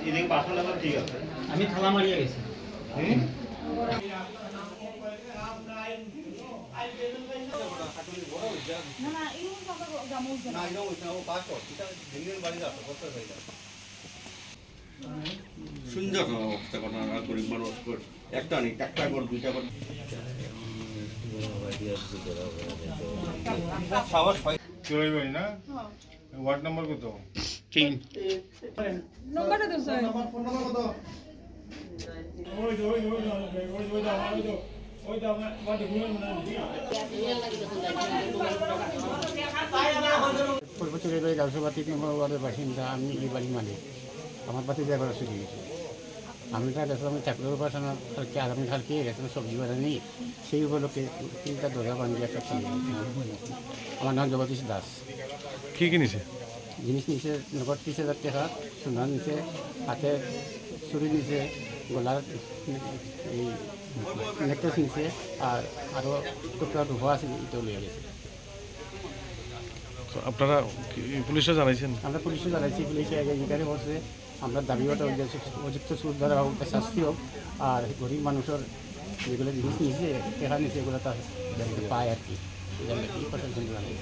এদিকে পাঠালে ঠিক আছে, আমি থালা মারিয়ে গেছি। সুন্দর অবস্থা ঘটনা, গরিব মানুষ একটা নেই, একটা করে দুইটা করে সাহস হয়। চলে যাই না? ওয়ার্ড নাম্বার কত? 3 নম্বরটা তো স্যার ফোন নাম্বার কত? ওই তো আমরা বাড়ি ঘুরে না। পূর্বচুরের বাড়ি গাউসবা 3 নম্বর ওয়ার্ডের বাসিন্দা। আমি এই বাড়ির মালিক। আমার বাতি ব্যবহার চলে গেছে। আমি তা গেছিলাম চাকরির উপাসনা কালকে, আগামীকালকে গেছিলাম সবজি বাজার নেই, সেই উপলক্ষে 3টা দরজা বানিয়ে একটা কিনে। আমার নাম জগদীশ দাস। কি কিনেছে? জিনিস নিচে নগদ 30,000 টাকা, সোনা নিচে, হাতে চুরি নিচে, গলার এই নেকলেস নিচে, আর আরও টুকরা রূপা আছে, এটাও লিয়ে গেছে। তো আপনারা পুলিশে জানাইছেন? আমরা পুলিশে জানাইছি, পুলিশে ইনকোয়ারি করছে। আমরা দাবি ওটা উপযুক্ত সুদ দ্বারা হোক, শাস্তি হোক, আর গরিব মানুষের যেগুলো জিনিস নিয়েছে, টাকা নিয়েছে, এগুলো তার পায় আর কি, এটা প্রশাসন জানাই।